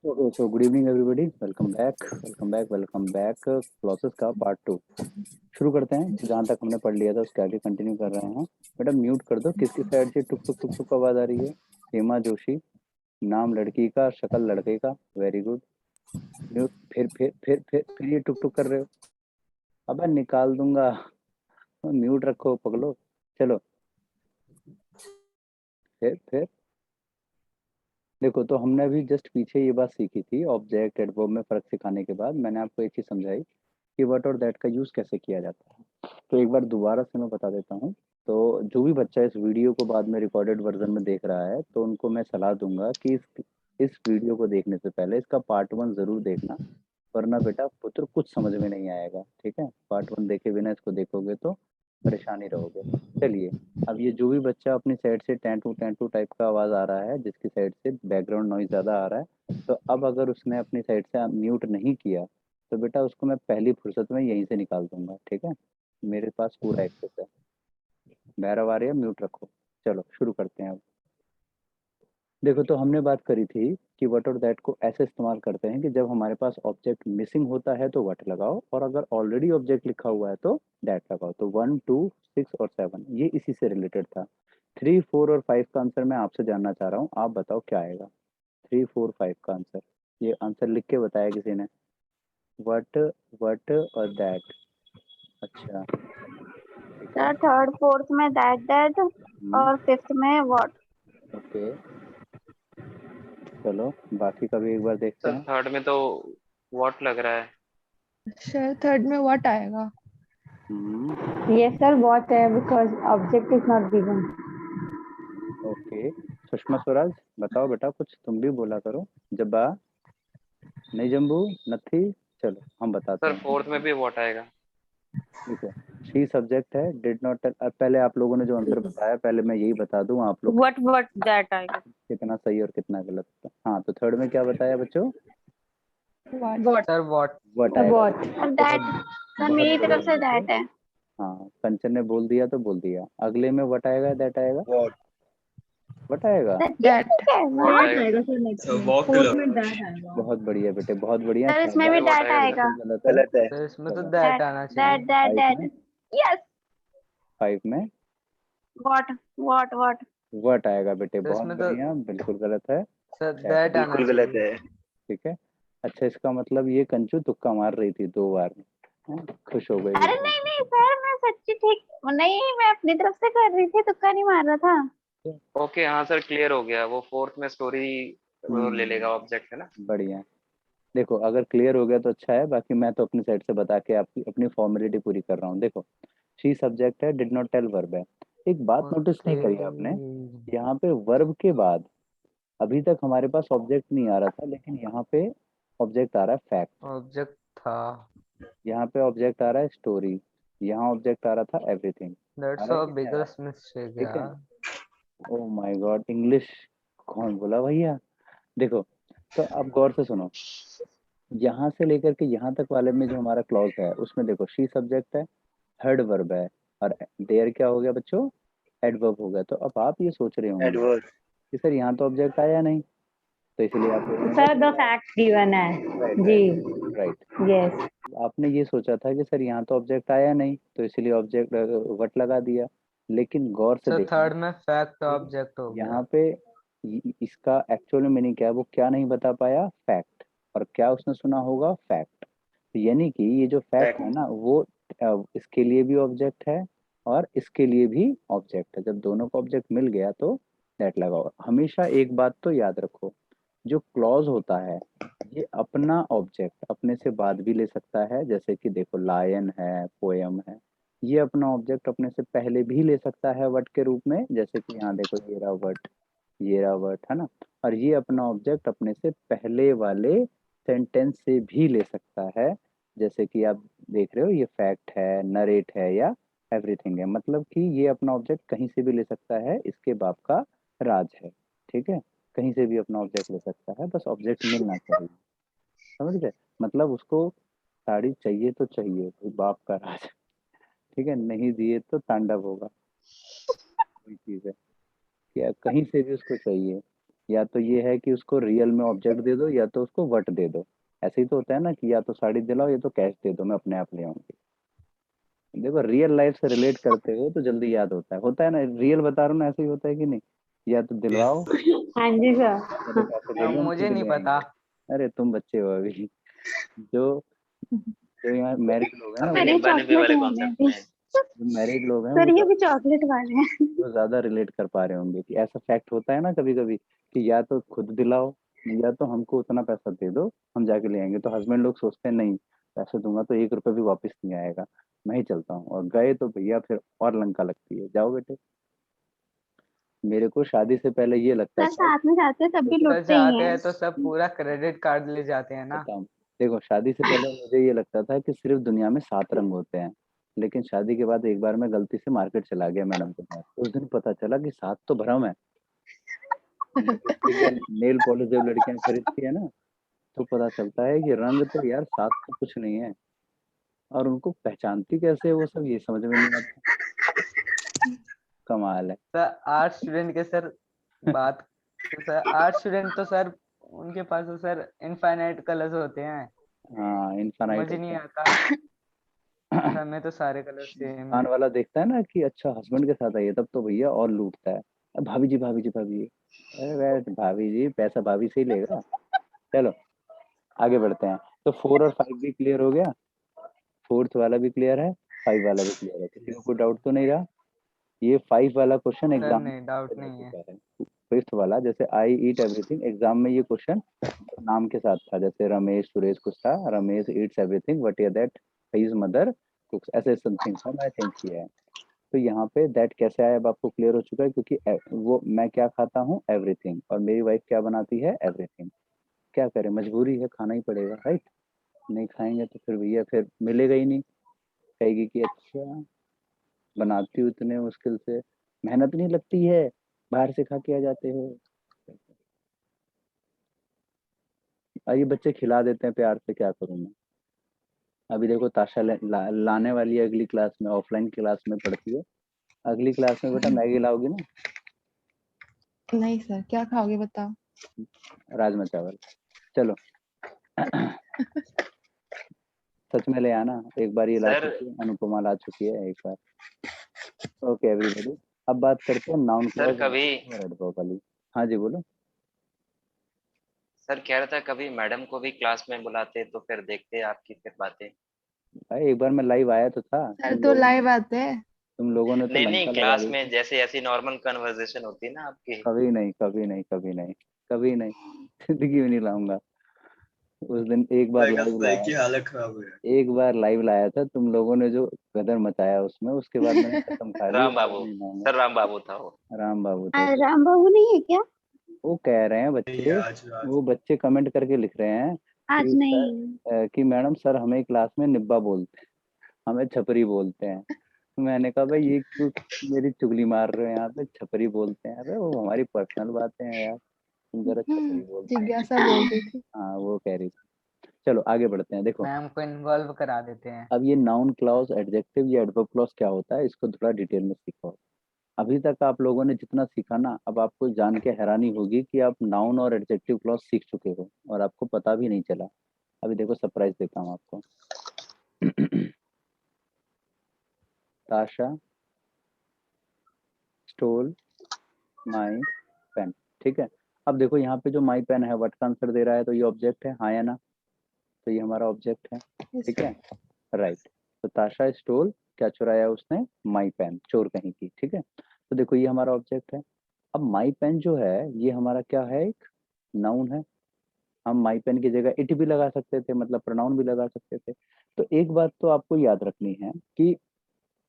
Okay, so good evening everybody, welcome back classes का part 2 शुरू करते हैं। तो जहाँ तक हमने पढ़ लिया था उसके आगे कंटिन्यू कर रहे हैं। बेटा म्यूट कर दो, किसकी साइड से टुक टुक टुक टुक आवाज़ आ रही है? हेमा जोशी, नाम लड़की का, शक्ल लड़के का। Very good. म्यूट। फिर ये टुक टुक कर रहे हो। अबे निकाल दूंगा। म्यूट रखो पगलो। चलो। फिर देखो, तो हमने अभी जस्ट पीछे ये बात सीखी थी, ऑब्जेक्ट एडवर्ब में फर्क सिखाने के बाद मैंने आपको एक चीज़ समझाई कि व्हाट और दैट का यूज़ कैसे किया जाता है। तो एक बार दोबारा से मैं बता देता हूँ। तो जो भी बच्चा इस वीडियो को बाद में रिकॉर्डेड वर्जन में देख रहा है, तो उनको मैं सलाह दूंगा कि इस वीडियो को देखने से पहले इसका पार्ट 1 ज़रूर देखना, वरना बेटा पुत्र कुछ समझ में नहीं आएगा। ठीक है, पार्ट 1 देखे बिना इसको देखोगे तो परेशानी रहोगे। चलिए, अब ये जो भी बच्चा अपनी साइड से टैंटू टाइप का आवाज़ आ रहा है, जिसकी साइड से बैकग्राउंड नॉइज ज़्यादा आ रहा है, तो अब अगर उसने अपनी साइड से म्यूट नहीं किया तो बेटा उसको मैं पहली फुर्सत में यहीं से निकाल दूंगा। ठीक है, मेरे पास पूरा एक्सेस है। भैरव आ रही है, म्यूट रखो। चलो शुरू करते हैं अब। देखो, तो हमने बात करी थी कि व्हाट और दैट को ऐसे इस्तेमाल करते हैं कि जब हमारे पास ऑब्जेक्ट मिसिंग होता है तो व्हाट लगाओ, और अगर ऑलरेडी ऑब्जेक्ट लिखा हुआ है तो दैट लगाओ। तो 1, 2, 6 और 7 ये इसी से रिलेटेड था। 3, 4 और 5 का आंसर मैं आपसे जानना चाह रहा हूँ, आप बताओ क्या आएगा? 3, 4, 5 का आंसर, ये आंसर लिख के बताया किसी ने? व्हाट, व्हाट और दैट। अच्छा, ठीक है। सर थर्ड फोर्थ में दैट हम्म, और फिफ्थ में व्हाट। ओके। चलो बाकी का भी एक बार देखते सर हैं। थर्ड में तो व्हाट लग रहा है। सर थर्ड में व्हाट आएगा? हम्म, Yes, sir. What? Because object is not given. Okay. Sushma Swaraj, बताओ बेटा, कुछ तुम भी बोला करो। जब्बा, नहीं जम्बू, नथी। चलो हम बताते सर हैं। फोर्थ में भी व्हाट आएगा। देखो, शी सब्जेक्ट है, डिड नॉट टेल। अब पहले आप लोगों ने जो आंसर बताया, पहले मैं यही बता दूं आप लोग What that आएगा? कितना सही और कितना गलत था। हाँ, तो थर्ड में क्या बताया बच्चों? What? What? Sir what. What आएगा। What? और बहुत that सर बहुत मेरी तरफ बढ़िया से बच्चों। that है। हाँ, कंचन ने बोल दिया तो बोल दिया। अगले में व्हाट आएगा, दैट आएगा? वॉट व्हाट आएगा। That that. ठीक है व्हाट व्हाट। आएगा सर। सर नेक्स्ट में वॉक फोर्थ लव में that आएगा। बहुत बढ़िया बेटे, बहुत बढ़िया। सर इसमें इसमें भी भी व्हाट that आएगा सर। आएगा। बिल्कुल गलत है। गलत है। सर इसमें तो चलो, दैट that आना चाहिए। that 5 में, yes 5 में what व्हाट आएगा बेटे, सर बहुत इसमें तो बढ़िया, बिल्कुल गलत है। सर दैट दैट आएगा। आना बिल्कुल गलत चाहिए। है। ठीक है। अच्छा, इसका मतलब ये कंचू तुक्का मार रही थी 2 बार में। हाँ, खुश हो गई अरे बिल्कुल। नहीं नहीं सर मैं सच्ची ठीक नहीं मैं अपनी तरफ से कर रही थी तुक्का नहीं मार रहा था। ओके हाँ सर, क्लियर हो गया। वो फोर्थ में स्टोरी वो ले लेगा, ऑब्जेक्ट है ना। बढ़िया। देखो, अगर क्लियर हो गया तो अच्छा है, बाकी मैं तो अपनी साइड से बता के आपकी अपनी फॉर्मेलिटी पूरी कर रहा हूँ। देखो, शी सब्जेक्ट है, डिड नॉट टेल वर्ब है। एक बात नोटिस ओके। नहीं करी आपने? यहाँ पे वर्ब के बाद अभी तक हमारे पास ऑब्जेक्ट नहीं आ रहा था, लेकिन यहाँ पे ऑब्जेक्ट आ रहा है फैक्ट। ऑब्जेक्ट था। यहाँ पे ऑब्जेक्ट आ रहा है स्टोरी। यहाँ ऑब्जेक्ट आ रहा था एवरीथिंग। आ दैट्स रहा है अ कि नहीं आ रहा? बिगेस्ट मिस्टेक ठीक है। यार। ओ माय गॉड, इंग्लिश कौन बोला भैया? देखो, तो अब गौर से सुनो। यहाँ से लेकर के यहाँ तक वाले में जो हमारा क्लॉज है, उसमें देखो शी सब्जेक्ट है, हेड वर्ब है, और देयर क्या हो गया बच्चों? एडवर्ब हो गया। तो अब आप ये सोच रहे होंगे एडवर्ड। कि सर यहाँ तो ऑब्जेक्ट आया नहीं, तो इसलिए आप लोगों ने सर व्हाट दो लगाया। फैक्ट गिवन है। राइट जी राइट राइट। यस। आपने ये सोचा था कि सर यहाँ तो ऑब्जेक्ट आया नहीं, तो इसलिए ऑब्जेक्ट व्हाट लगा दिया। लेकिन गौर से सर देखना थर्ड में फैक्ट कि ऑब्जेक्ट हो यहाँ गया। पे इसका एक्चुअल मीनिंग क्या है, वो क्या नहीं बता पाया? फैक्ट। और क्या उसने सुना होगा? फैक्ट। यानी कि ये जो फैक्ट है ना, वो इसके लिए भी ऑब्जेक्ट है और इसके लिए भी ऑब्जेक्ट है। जब दोनों का ऑब्जेक्ट मिल गया तो दैट लगाओ। हमेशा एक बात तो याद रखो, जो क्लॉज होता है ये अपना ऑब्जेक्ट अपने से बाद भी ले सकता है। जैसे कि देखो, लायन है, पोयम है, ये अपना ऑब्जेक्ट अपने से पहले भी ले सकता है वट के रूप में। जैसे कि यहाँ देखो, ये रहा वट, है ना। और ये अपना ऑब्जेक्ट अपने से पहले वाले सेंटेंस से भी ले सकता है। जैसे कि आप देख रहे हो, ये फैक्ट है, नरेट है, या एवरीथिंग है। मतलब कि ये अपना ऑब्जेक्ट कहीं से भी ले सकता है, इसके बाप का राज है। ठीक है, कहीं से भी अपना ऑब्जेक्ट ले सकता है, बस ऑब्जेक्ट मिलना चाहिए। समझ गए? मतलब उसको साड़ी चाहिए तो चाहिए, भाई बाप का राज। ठीक है, नहीं दिए तो तांडव होगा। वही चीज है कि कहीं से भी उसको चाहिए। या तो ये है कि उसको रियल में ऑब्जेक्ट दे दो या तो उसको वट दे दो। ऐसे ही तो होता है ना कि या तो साड़ी दिलाओ या तो कैश दे दो, मैं अपने आप ले आऊंगी। देखो रियल लाइफ से रिलेट करते हो तो जल्दी याद होता है ना, रियल बता रहा हूँ ना, ऐसे ही होता है कि नहीं। या तो दिलवाओ हाँ जी सर। या तो पैसे दे दो, हम मुझे खुद नहीं ले पता। आएंगे। अरे तुम बच्चे हो अभी। जो जो यहाँ मैरिड लोग हैं ना अपने सर ये वो डिब्बा डिब्बे चॉकलेट वाले वाले हैं कॉन्सेप्ट भी। में। जो मैरिड लोग हैं सर ये भी चॉकलेट वाले हैं। वो ज्यादा रिलेट कर पा रहे होंगे कि ऐसा फैक्ट होता है ना कभी कभी कि या तो खुद दिलाओ या तो हमको उतना पैसा दे दो, हम जाके ले आएंगे। तो हस्बैंड लोग सोचते हैं नहीं, पैसे दूंगा तो 1 रुपये भी वापस नहीं आएगा, मैं ही चलता हूँ। और गए तो भैया फिर और लंका लगती है, जाओ बेटे। मेरे को शादी से पहले ये लगता सर था। साथ में जाते हैं तब भी सर लुटते ही जाते हैं। हैं तो सब पूरा क्रेडिट कार्ड ले जाते हैं ना। बताऊं, देखो शादी से पहले मुझे ये लगता था कि सिर्फ दुनिया में 7 रंग होते हैं। लेकिन शादी के बाद एक बार मैं गलती से मार्केट चला गया मैडम के साथ, उस दिन पता चला कि 7 तो भरम है। लिपस्टिक या नेल पॉलिश जब लड़कियां खरीदती है ना, तो पता चलता है कि रंग तो यार 7 तो कुछ नहीं है। और उनको पहचानती कैसे है वो सब, ये समझ में नहीं आता। कमाल है। सर आर्ट स्टूडेंट के सर बात, तो सर आर्ट स्टूडेंट तो सर उनके पास तो सर इनफाइनाइट कलर्स होते हैं। हाँ इन्फानाइट समझ ही नहीं होता आता। है। सर में तो सारे कलर सेम दुकान है। वाला देखता है ना कि अच्छा हस्बैंड के साथ आई है, तब तो भैया और लूटता है। अब भाभी जी भाभी जी भाभी जी, अरे वह भाभी जी पैसा भाभी से ही लेगा। चलो आगे बढ़ते हैं। तो 4 और 5 भी क्लियर हो गया, फोर्थ वाला भी क्लियर है, 5 वाला भी क्लियर है, किसी को कोई डाउट तो नहीं रहा। ये 5 वाला क्वेश्चन सर एग्जाम में नहीं, डाउट रह नहीं है। चुका है। फिफ्थ वाला जैसे आई ईट एवरीथिंग, एग्जाम में ये क्वेश्चन नाम के साथ था, जैसे रमेश सुरेश कुछ था, Ramesh Yeats everything what is that his mother कुक्स, ऐसे समथिंग था, मैं चेंज किया है। तो यहाँ पे दैट कैसे आया अब आपको क्लियर हो चुका है, क्योंकि वो मैं क्या खाता हूँ एवरीथिंग, और मेरी वाइफ क्या बनाती है एवरीथिंग। क्या करें, मजबूरी है, खाना ही पड़ेगा राइट। नहीं खाएंगे तो फिर भैया फिर मिलेगा ही नहीं। कहेगी कि अच्छा बनाती हूँ इतने मुश्किल से, मेहनत नहीं लगती है, बाहर से खा के आ जाते हो। और ये बच्चे खिला देते हैं प्यार से, क्या करूँ मैं। अभी देखो ताशा लाने वाली है अगली क्लास में, ऑफलाइन क्लास में पढ़ती है। अगली क्लास में बेटा मैगी लाओगी ना, नहीं सर, क्या खाओगे बताओ। राजमा चावल। चलो सच में ले आना, एक बार ये ला सर चुकी है, अनुपमा ला चुकी है एक बार। ओके एवरीबॉडी, अब बात करते हैं नाउन सर क्लॉज कभी और एडवर्ब वाली। हाँ जी बोलो। सर कह रहा था कभी मैडम को भी क्लास में बुलाते तो फिर देखते आपकी फिर बातें। भाई एक बार मैं लाइव आया तो था, सर तो लाइव आते हैं। तुम लोगों ने तो नहीं नहीं, लंका लगा क्लास दी में थी। जैसे ऐसी नॉर्मल कन्वर्सेशन होती है ना आपकी। कभी नहीं कभी नहीं कभी नहीं कभी नहीं, जिंदगी में नहीं लाऊंगा। उस दिन एक बार भाई लाइव भाई लाया की था, हालत खराब हो गई। एक बार लाइव लाया था, तुम लोगों ने जो गदर मचाया उसमें, उसके बाद मैंने कसम खा ली राम अब बाबू, नहीं लाऊंगा। सर राम बाबू था वो। राम बाबू थे। राम बाबू नहीं है क्या? वो कह रहे हैं नहीं बच्चे, आज आज वो बच्चे कमेंट करके लिख रहे हैं आज कि नहीं। सर कि मैडम सर हमें क्लास में निब्बा बोलते हैं, हमें छपरी बोलते हैं। मैंने कहा भाई ये क्यों मेरी चुगली मार रहे हो यहाँ पे, छपरी बोलते हैं, अरे वो हमारी पर्सनल बातें हैं यार, तुम जरा छपरी बोलते हैं। जिज्ञासा बोल रही थी। हाँ वो कह रही थी। चलो आगे बढ़ते हैं। देखो मैम को इन्वॉल्व करा देते हैं। अब ये नाउन क्लॉज एडजेक्टिव या एडवर्ब क्लॉज क्या होता है, इसको थोड़ा डिटेल में सीखो। अभी तक आप लोगों ने जितना सीखा ना, अब आपको जान के हैरानी होगी कि आप नाउन और एडजेक्टिव क्लॉज सीख चुके हो और आपको पता भी नहीं चला। अभी देखो सरप्राइज देता हूँ आपको। ताशा स्टोल माई पेन, ठीक है। अब देखो यहाँ पे जो माई पेन है व्हाट का आंसर दे रहा है, तो ये ऑब्जेक्ट है हाँ या ना, तो ये हमारा ऑब्जेक्ट है, Yes, ठीक sir. है राइट। तो ताशा स्टोल, क्या चुराया उसने, माई पेन, चोर कहीं की, ठीक है। तो देखो ये हमारा ऑब्जेक्ट है। अब माई पेन जो है ये हमारा क्या है, एक नाउन है। हम माई पेन की जगह इट भी लगा सकते थे, मतलब प्रोनाउन भी लगा सकते थे। तो एक बात तो आपको याद रखनी है कि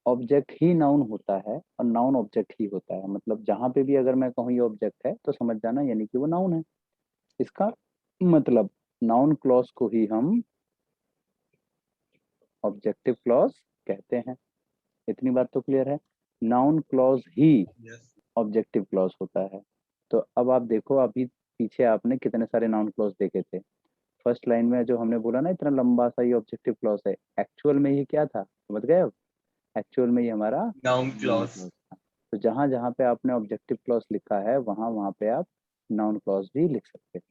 ऑब्जेक्ट ही नाउन होता है और नाउन ऑब्जेक्ट ही होता है, मतलब जहां पे भी अगर मैं कहूँ ये ऑब्जेक्ट है तो समझ जाना यानी कि वो नाउन है। इसका मतलब नाउन क्लॉज को ही हम ऑब्जेक्टिव क्लॉज कहते हैं। इतनी बात तो क्लियर है, नाउन क्लॉज ही यस ऑब्जेक्टिव क्लॉज होता है। तो अब आप देखो अभी पीछे आपने कितने सारे नाउन क्लॉज देखे थे। फर्स्ट लाइन में जो हमने बोला ना इतना लंबा सा ये ऑब्जेक्टिव क्लॉज है, एक्चुअल में ये क्या था समझ गए अब। एक्चुअल में ये हमारा नाउन नाउन क्लॉज। क्लॉज था। तो जहां जहां पे आपने ऑब्जेक्टिव क्लॉज लिखा है वहां वहां पे आप नाउन क्लॉज भी लिख सकते हैं।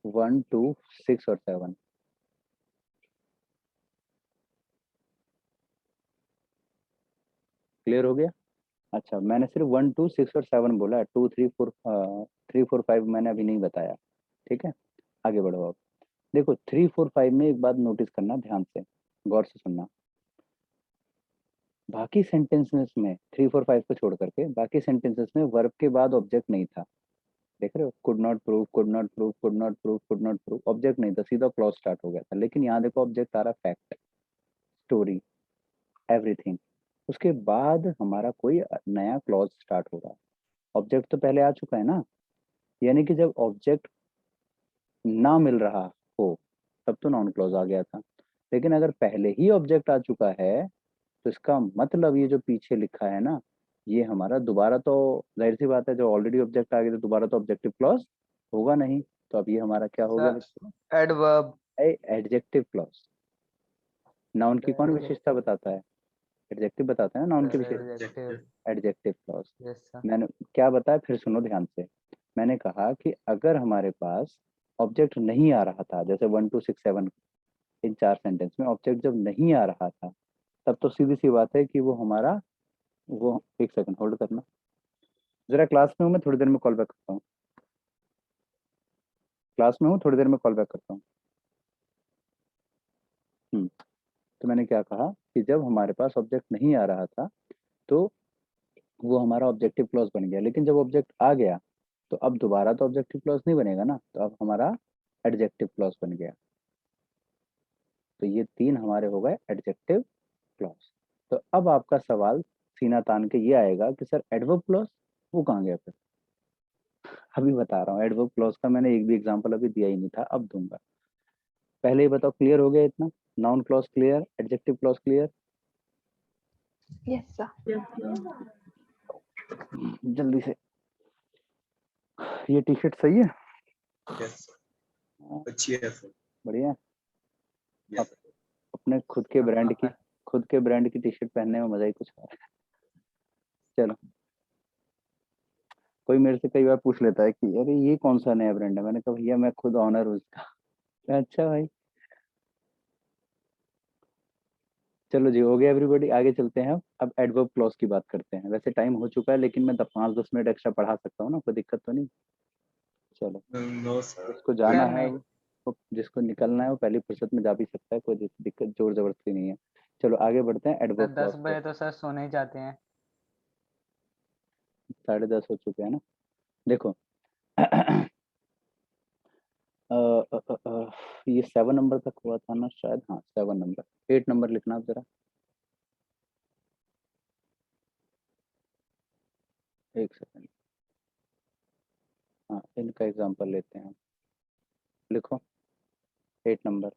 1, 2, 6 और 7। क्लियर हो गया? अच्छा, मैंने सिर्फ 1, 2, 6 और 7 बोला है, 2, 3, 4, 3, 4, 5 मैंने अभी नहीं बताया। ठीक है, आगे बढ़ो आप। देखो 3, 4, 5 में एक बात नोटिस करना, ध्यान से गौर से सुनना। बाकी सेंटेंसेस में 3, 4, 5 को छोड़ करके बाकी सेंटेंसेस में वर्ब के बाद ऑब्जेक्ट नहीं था। देख रहे हो, could not prove, could not prove, could not prove, could not prove, object नहीं था, सीधा क्लॉज स्टार्ट हो गया था। लेकिन यहाँ देखो ऑब्जेक्ट आ रहा, फैक्ट, स्टोरी, एवरीथिंग। उसके बाद हमारा कोई नया क्लॉज स्टार्ट हो रहा है। ऑब्जेक्ट तो पहले आ चुका है ना, यानी कि जब ऑब्जेक्ट ना मिल रहा हो तब तो नॉन क्लॉज आ गया था। लेकिन अगर पहले ही ऑब्जेक्ट आ चुका है तो इसका मतलब ये जो पीछे लिखा है ना, ये हमारा दोबारा तो, जाहिर सी बात है, जो ऑलरेडी ऑब्जेक्ट आ गया तो दोबारा तो ऑब्जेक्टिव क्लॉज होगा नहीं। तो अब ये हमारा क्या हो गया सर बच्चों? एडवर्ब। Adjective clause. नाउन की कौन विशेषता बताता है? एडजेक्टिव बताता है ना नाउन की विशेषता। Adjective. Adjective clause. Yes sir. मैंने क्या बताया, फिर सुनो ध्यान से। मैंने कहा कि अगर हमारे पास ऑब्जेक्ट नहीं आ रहा था, जैसे 1, 2, 6, 7 इन 4 सेंटेंस में ऑब्जेक्ट जब नहीं आ रहा था, तब तो सीधी सी बात है कि वो हमारा, वो, एक सेकंड होल्ड करना जरा, क्लास में हूँ मैं, थोड़ी देर में कॉल बैक करता हूँ। क्लास में हूँ, थोड़ी देर में कॉल बैक करता हूँ। तो मैंने क्या कहा कि जब हमारे पास ऑब्जेक्ट नहीं आ रहा था तो वो हमारा ऑब्जेक्टिव क्लॉज बन गया, लेकिन जब ऑब्जेक्ट आ गया तो अब दोबारा तो ऑब्जेक्टिव क्लॉज नहीं बनेगा ना, तो अब हमारा एडजेक्टिव क्लॉज बन गया। तो ये 3 हमारे हो गए एडजेक्टिव क्लॉज। तो अब आपका सवाल सीना तान के ये आएगा कि सर एडवर्ब क्लॉज वो कहाँ गया फिर? अभी बता रहा हूँ, एडवर्ब क्लॉज का मैंने एक भी एग्जांपल अभी दिया ही नहीं था, अब दूंगा। पहले ही बताओ, क्लियर हो गया इतना? Noun clause clear, adjective clause clear? Yes sir. जल्दी से। ये टी शर्ट सही है? यस हाँ, अच्छी है सर। बढ़िया है। यस अपने खुद के ब्रांड की टी शर्ट पहनने में मजा ही कुछ और है। चलो, कोई मेरे से कई बार पूछ लेता है कि अरे ये कौन सा नया ब्रांड है, मैंने कहा भैया मैं खुद ऑनर हूँ इसका। अच्छा भाई, चलो जी, हो गया एवरीबॉडी, आगे चलते हैं। अब एडवर्ब क्लॉज की बात करते हैं। वैसे टाइम हो चुका है लेकिन मैं 5-10 मिनट एक्स्ट्रा पढ़ा सकता हूँ ना, कोई दिक्कत तो नहीं? चलो, नो सर। जिसको जाना सर है नहीं। वो, जिसको निकलना है वो पहली फुर्सत में जा भी सकता है, कोई दिक्कत जोर जबरदस्ती नहीं है। चलो आगे बढ़ते हैं सर एडवर्ब 10 क्लॉज पे। बजे तो सर सोने ही जाते हैं। 10:30 हो चुके हैं ना। देखो ये 7 नंबर तक हुआ था ना शायद, हाँ 7 नंबर, 8 नंबर लिखना आप जरा, एक सेकंड। हाँ, इनका एग्जांपल लेते हैं। लिखो 8 number.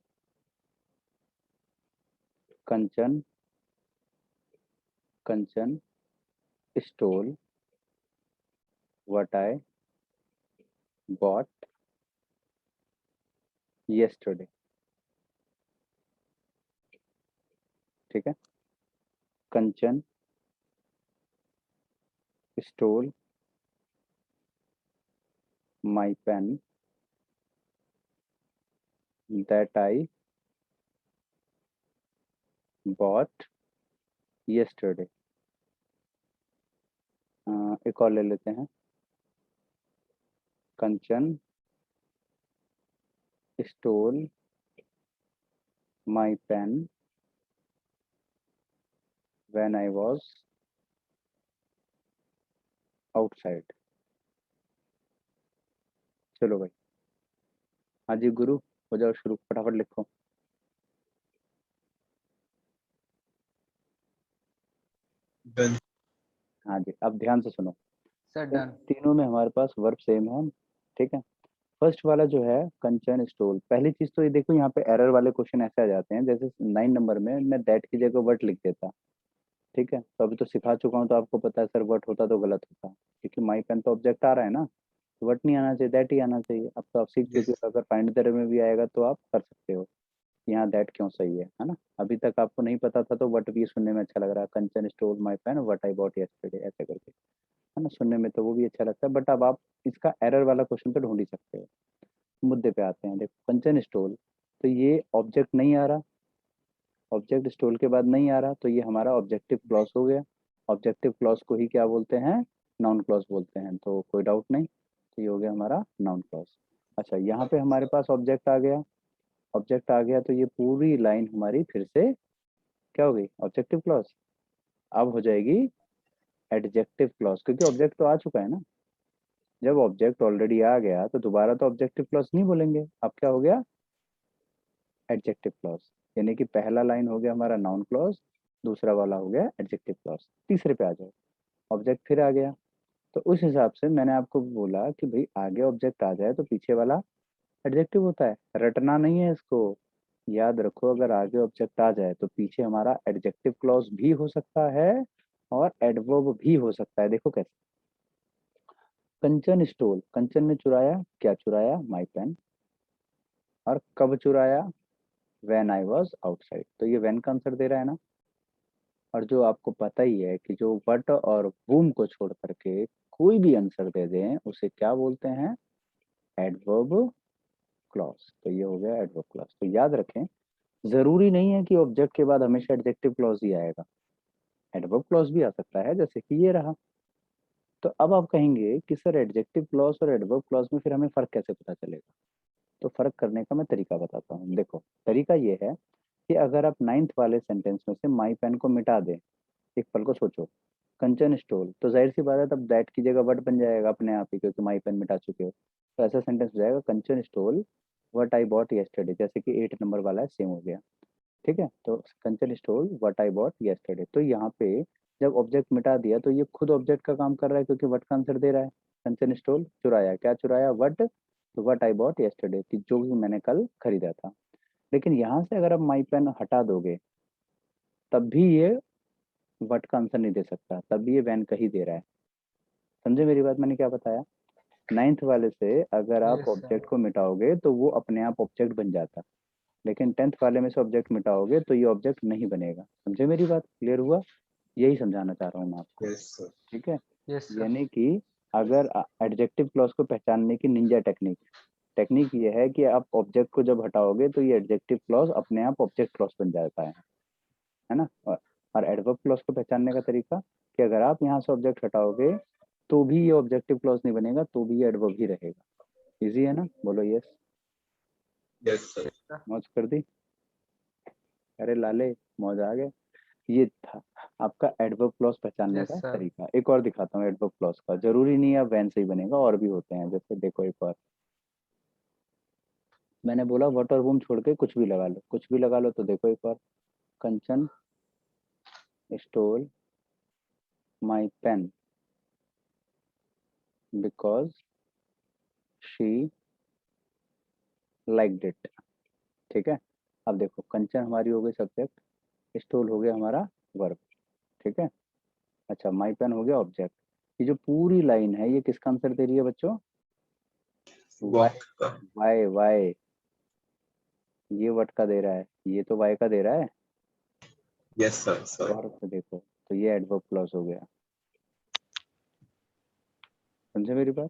Kanchan, Kanchan stole what I bought yesterday। ठीक है, Kanchan stole my pen that I bought yesterday। एक और ले लेते हैं। Kanchan stole my pen when I was outside. चलो भाई, हाँ जी गुरु, हो जाओ शुरू, फटाफट लिखो। डन। हाँ जी, अब ध्यान से सुनो। Sir in done. तीनों में हमारे पास वर्ब सेम है। ठीक है, फर्स्ट वाला जो है कंचन स्टोल, पहली चीज तो ये देखो, यहाँ पे एरर वाले क्वेश्चन ऐसे आ जाते हैं, जैसे 9 नंबर में मैं दैट की जगह वट लिख देता। ठीक है, तो अभी तो सिखा चुका हूँ तो आपको पता है सर वट होता तो गलत होता, क्योंकि माई पेन तो ऑब्जेक्ट आ रहा है ना, तो वट नहीं आना चाहिए, दैट ही आना चाहिए। अब तो आप सीख चुके यस हो, अगर फाइंड द में भी आएगा तो आप कर सकते हो। यहाँ दैट क्यों सही है ना? अभी तक आपको नहीं पता था तो वट भी सुनने में अच्छा लग रहा है, Kanchan stole my pen what I bought yesterday ऐसे करके। है ना, सुनने में तो वो भी अच्छा लगता है, बट अब आप इसका एरर वाला क्वेश्चन तो ढूंढ ही सकते हो। मुद्दे पे आते हैं, देखो कंचन स्टोल, तो ये ऑब्जेक्ट नहीं आ रहा, ऑब्जेक्ट स्टोल के बाद नहीं आ रहा, तो ये हमारा ऑब्जेक्टिव क्लॉज हो गया। ऑब्जेक्टिव क्लॉज को ही क्या बोलते हैं, नाउन क्लॉज बोलते हैं, तो कोई डाउट नहीं, तो ये हो गया हमारा नाउन क्लॉज। अच्छा, यहाँ पे हमारे पास ऑब्जेक्ट आ गया, ऑब्जेक्ट आ गया तो ये पूरी लाइन हमारी फिर से क्या हो गई, ऑब्जेक्टिव क्लॉज। अब हो जाएगी एडजेक्टिव क्लॉज, क्योंकि ऑब्जेक्ट तो आ चुका है ना। जब ऑब्जेक्ट ऑलरेडी आ गया तो दोबारा तो ऑब्जेक्टिव क्लॉज नहीं बोलेंगे, अब क्या हो गया, एडजेक्टिव क्लॉज। यानी कि पहला लाइन हो गया हमारा नाउन क्लॉज, दूसरा वाला हो गया एडजेक्टिव क्लॉज। तीसरे पे आ जाओ, ऑब्जेक्ट फिर आ गया, तो उस हिसाब से मैंने आपको बोला कि भाई आगे ऑब्जेक्ट आ जाए तो पीछे वाला एडजेक्टिव होता है, रटना नहीं है इसको, याद रखो। अगर आगे ऑब्जेक्ट आ जाए तो पीछे हमारा एडजेक्टिव क्लॉज भी हो सकता है और एडवर्ब भी हो सकता है। देखो कैसे, कंचन स्टोल, कंचन ने चुराया, क्या चुराया, माई पेन। और कब चुराया, व्हेन आई वॉज आउटसाइड, तो ये व्हेन का आंसर दे रहा है ना। और जो आपको पता ही है कि जो बट और वूम को छोड़ करके कोई भी आंसर दे दें उसे क्या बोलते हैं, एडवर्ब क्लॉज। तो ये हो गया एडवर्ब क्लॉज। तो याद रखें, जरूरी नहीं है कि ऑब्जेक्ट के बाद हमेशा एडजेक्टिव क्लॉज ही आएगा, एडवर्ब क्लॉज भी आ सकता है, जैसे कि ये रहा। तो अब आप कहेंगे कि सर एडजेक्टिव क्लॉज और एडवर्ब क्लॉज में फिर हमें फर्क कैसे पता चलेगा। तो फर्क करने का मैं तरीका बताता हूँ। देखो तरीका ये है कि अगर आप 9th वाले सेंटेंस में से माई पेन को मिटा दें, एक पल को सोचो, कंचन स्टोल, तो जाहिर सी बात है तब दैट की जगह वट बन जाएगा अपने आप ही, क्योंकि माई पेन मिटा चुके हो। तो ऐसा सेंटेंस हो जाएगा, Kanchan stole what I bought yesterday, जैसे कि 8 नंबर वाला है, सेम हो गया। ठीक है, तो Kanchan stole what I bought yesterday, तो यहाँ पे जब ऑब्जेक्ट मिटा दिया तो ये खुद ऑब्जेक्ट का काम कर रहा है, क्योंकि वट का आंसर दे रहा है। कंचन स्टोल चुराया, क्या चुराया, वट, तो वट आई बॉट येस्टरडे, जो भी मैंने कल खरीदा था। लेकिन यहाँ से अगर आप माई पेन हटा दोगे तब भी ये वट का आंसर नहीं दे सकता, तब भी ये वैन का ही दे रहा है। समझे मेरी बात, मैंने क्या बताया। 9th वाले से अगर आप यस सर। ऑब्जेक्ट को मिटाओगे तो वो अपने आप ऑब्जेक्ट बन जाता, लेकिन 10th वाले में से ऑब्जेक्ट मिटाओगे तो ये ऑब्जेक्ट नहीं बनेगा। समझे मेरी बात, क्लियर हुआ, यही समझाना चाह रहा हूँ मैं आपको। Yes, sir. ठीक है, यस सर। यानी कि अगर एडजेक्टिव क्लॉज को पहचानने की निंजा टेक्निक, टेक्निक ये है कि आप ऑब्जेक्ट को जब हटाओगे तो ये एडजेक्टिव क्लॉज अपने आप ऑब्जेक्ट क्लॉज बन जाता है ना। और एडवर्ब क्लॉज को पहचानने का तरीका कि अगर आप यहाँ से ऑब्जेक्ट हटाओगे तो भी ये ऑब्जेक्टिव क्लॉज नहीं बनेगा, तो भी ये एडवर्ब ही रहेगा। इजी है ना, बोलो यस। Yes, sir. मौज कर दी, अरे लाले मौज आ गए। ये था आपका एडवर्ब क्लॉज पहचानने यस का सर। तरीका। एक और दिखाता हूँ एडवर्ब क्लॉज का, जरूरी नहीं है वैन से ही बनेगा, और भी होते हैं। जैसे देखो एक और, मैंने बोला वट और वूम छोड़ के कुछ भी लगा लो, कुछ भी लगा लो, तो देखो एक और, Kanchan stole my pen because she liked it. ठीक है, अब देखो कंचन हमारी हो गई सब्जेक्ट, स्टोल हो गया हमारा वर्ब। ठीक है, अच्छा माई पेन हो गया ऑब्जेक्ट। ये जो पूरी लाइन है ये किसका आंसर दे रही है बच्चों, वाई, Walk. वाई वाई, ये वट का दे रहा है, ये तो वाई का दे रहा है। Yes, sir. Sir. और से देखो तो ये एडवर्ब क्लॉज हो गया। समझे मेरी बात,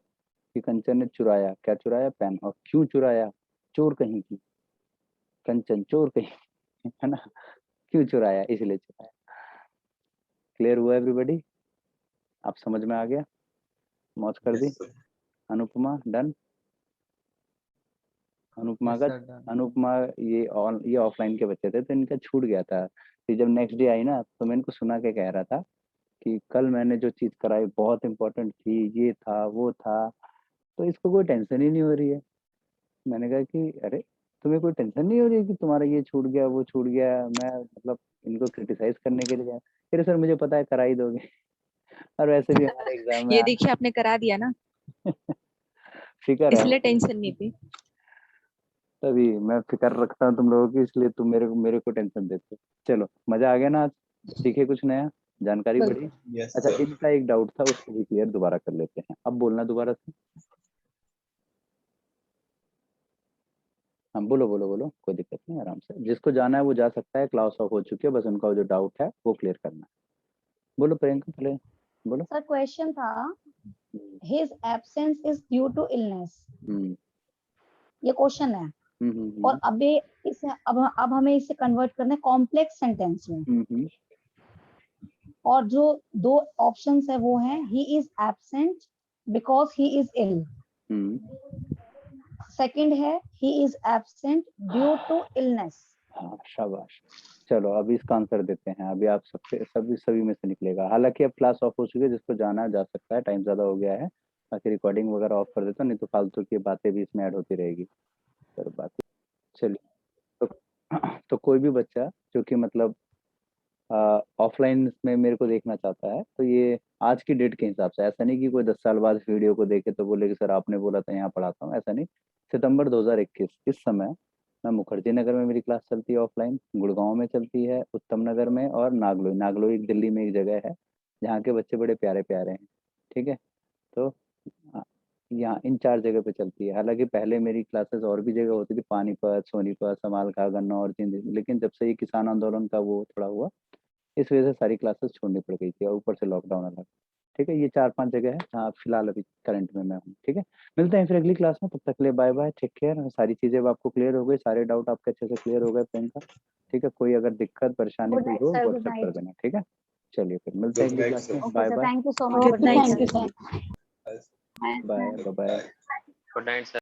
कि कंचन ने चुराया, क्या चुराया, पेन, और क्यों चुराया, चोर कहीं की, कंचन चोर कहीं की, है ना, क्यों चुराया, इसलिए चुराया। क्लियर हुआ एवरीबॉडी, आप समझ में आ गया, मौज कर दी। Yes, sir. Anupama done, Anupama yes का, सर डन। अनुपमा ये ऑफलाइन के बच्चे थे तो इनका छूट गया था। फिर जब नेक्स्ट डे आई ना तो मैं इनको सुना के कह रहा था कि कल मैंने जो चीज कराई बहुत इंपॉर्टेंट थी, ये था वो था, तो इसको कोई टेंशन ही नहीं हो रही है। मैंने कहा कि अरे तुम्हें कोई टेंशन नहीं हो रही है कि तुम्हारा ये छूट गया वो छूट गया, मैं मतलब इनको क्रिटिसाइज करने के लिए गया। फिर सर मुझे पता है करा ही दोगे, और वैसे भी हमारे एग्जाम में ये देखिए आपने करा दिया ना, फिक्र है इसलिए मुझे, टेंशन नहीं थी। तभी मैं फिक्र रखता हूँ तुम लोगों की, इसलिए तुम मेरे को टेंशन देते हो। चलो मजा आ गया ना आज, सीखे कुछ नया, जानकारी बढ़ी। Yes, अच्छा sir. इनका एक डाउट था उसको भी क्लियर दोबारा कर लेते हैं, अब बोलना दोबारा से। हाँ बोलो बोलो बोलो, कोई दिक्कत नहीं, आराम से, जिसको जाना है वो जा सकता है, क्लास ऑफ हो चुकी है, बस उनका जो डाउट है वो क्लियर करना है। बोलो प्रियंका पहले। बोलो। सर क्वेश्चन था his absence is due to illness, hmm ये क्वेश्चन है। और अभी इसे अब हमें इसे कन्वर्ट करना है कॉम्प्लेक्स सेंटेंस में। और जो दो ऑप्शंस है वो है he is absent because he is ill, second है he is absent due to illness. हाँ शाबाश। चलो अभी इसका आंसर देते हैं। अभी आप सबसे सभी में से निकलेगा। हालांकि अब क्लास ऑफ हो चुकी है, जिसको जाना जा सकता है, टाइम ज़्यादा हो गया है। बाकी रिकॉर्डिंग वगैरह ऑफ कर देता हूँ, नहीं तो फालतू की बातें भी इसमें ऐड होती रहेगी। चलो बाकी चलिए। तो कोई भी बच्चा जो कि मतलब ऑफलाइन में मेरे को देखना चाहता है, तो ये आज की डेट के हिसाब से, ऐसा नहीं कि कोई 10 साल बाद इस वीडियो को देखे तो बोले कि सर आपने बोला था यहाँ पढ़ाता हूँ, ऐसा नहीं। सितंबर 2021 इस समय मैं मुखर्जी नगर में मेरी क्लास चलती है ऑफलाइन, गुड़गांव में चलती है, उत्तम नगर में, और नागलोई। नागलोई एक दिल्ली में एक जगह है जहाँ के बच्चे बड़े प्यारे प्यारे हैं। ठीक है। तो यहाँ इन 4 जगह पे चलती है। हालांकि पहले मेरी क्लासेस और भी जगह होती थी, पानीपत, सोनीपत, समालखा, गन्नौर, जिंद, लेकिन जब से ये किसान आंदोलन का वो थोड़ा हुआ, इस वजह से सारी क्लासेस छोड़नी पड़ गई थी, और ऊपर से लॉकडाउन अलग। ठीक है। ये 4-5 जगह है जहाँ फिलहाल अभी करंट में मैं हूँ। ठीक है। मिलते हैं फिर अगली क्लास में, तब तक के लिए बाय बाय, टेक केयर। सारी चीजें अब आपको क्लियर हो गई, सारे डाउट आपके अच्छे से क्लियर हो गए प्रियंका। ठीक है। कोई अगर दिक्कत परेशानी गुड कोई नाइट हो सर, गुड व्हाट्सएप कर नाइट। देना। ठीक है। चलिए फिर मिलते हैं Good अगली night, क्लास में। sir. Okay bye sir, bye thank you so much. Good night thank you sir. Bye. Bye bye. Good night sir.